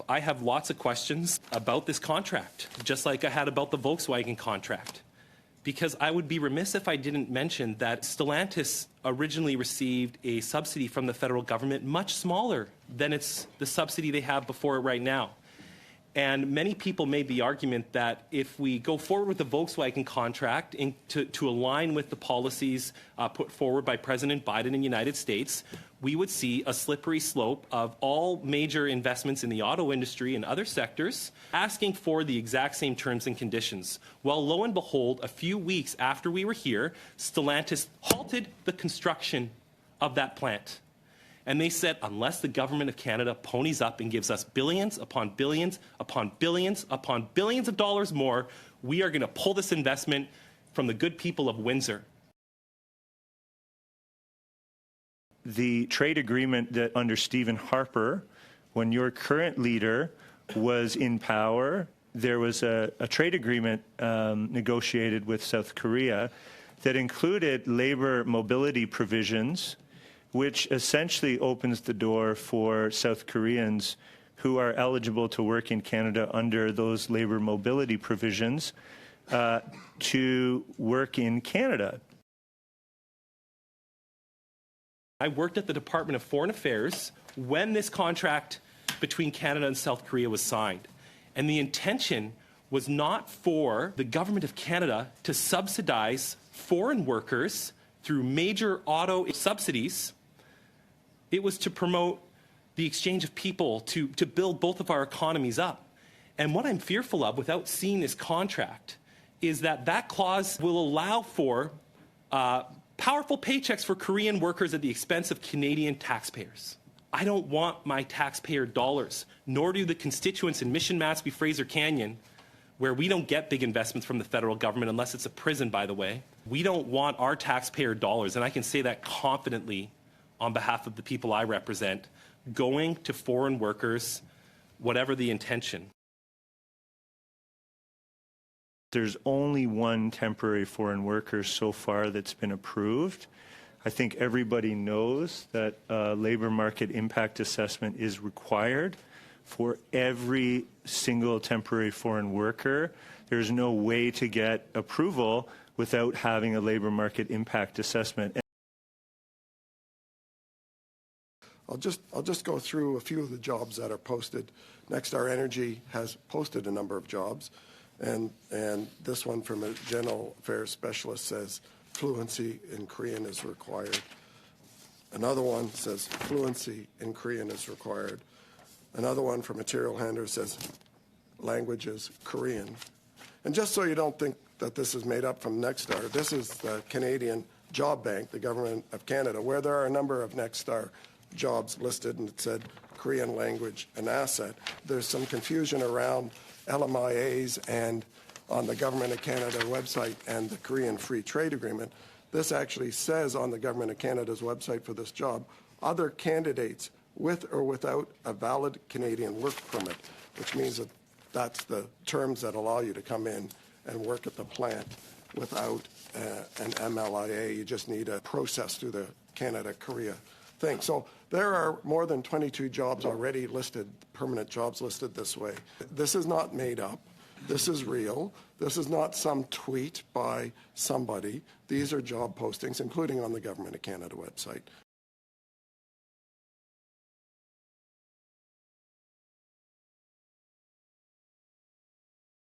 I have lots of questions about this contract, just like I had about the Volkswagen contract. Because I would be remiss if I didn't mention that Stellantis originally received a subsidy from the federal government much smaller than the subsidy they have before it right now. And many people made the argument that if we go forward with the Volkswagen contract to align with the policies put forward by President Biden in the United States, we would see a slippery slope of all major investments in the auto industry and other sectors asking for the exact same terms and conditions. Well, lo and behold, a few weeks after we were here, Stellantis halted the construction of that plant. And they said, unless the government of Canada ponies up and gives us billions upon billions upon billions upon billions of dollars more, we are going to pull this investment from the good people of Windsor. The trade agreement that under Stephen Harper, when your current leader was in power, there was a trade agreement negotiated with South Korea that included labor mobility provisions, which essentially opens the door for South Koreans who are eligible to work in Canada under those labor mobility provisions to work in Canada. I worked at the Department of Foreign Affairs when this contract between Canada and South Korea was signed. And the intention was not for the government of Canada to subsidize foreign workers through major auto subsidies. It was to promote the exchange of people, to build both of our economies up. And what I'm fearful of, without seeing this contract, is that that clause will allow for powerful paychecks for Korean workers at the expense of Canadian taxpayers. I don't want my taxpayer dollars, nor do the constituents in Mission, Mashpee, Fraser Canyon, where we don't get big investments from the federal government unless it's a prison, by the way. We don't want our taxpayer dollars, and I can say that confidently on behalf of the people I represent, going to foreign workers, whatever the intention. There's only one temporary foreign worker so far that's been approved. I think everybody knows that a labor market impact assessment is required for every single temporary foreign worker. There's no way to get approval without having a labor market impact assessment. I'll just go through a few of the jobs that are posted. Nexstar Energy has posted a number of jobs, and this one from a general affairs specialist says fluency in Korean is required. Another one says fluency in Korean is required. Another one from material handler says languages Korean. And just so you don't think that this is made up from Nexstar, this is the Canadian Job Bank, the government of Canada, where there are a number of Nexstar jobs listed, and it said Korean language and asset. There's some confusion around LMIAs and on the Government of Canada website and the Korean Free Trade Agreement. This actually says on the Government of Canada's website for this job, other candidates with or without a valid Canadian work permit, which means that that's the terms that allow you to come in and work at the plant without an MLIA. You just need a process through the Canada-Korea thing. So there are more than 22 jobs already listed, permanent jobs listed this way. This is not made up. This is real. This is not some tweet by somebody. These are job postings, including on the Government of Canada website.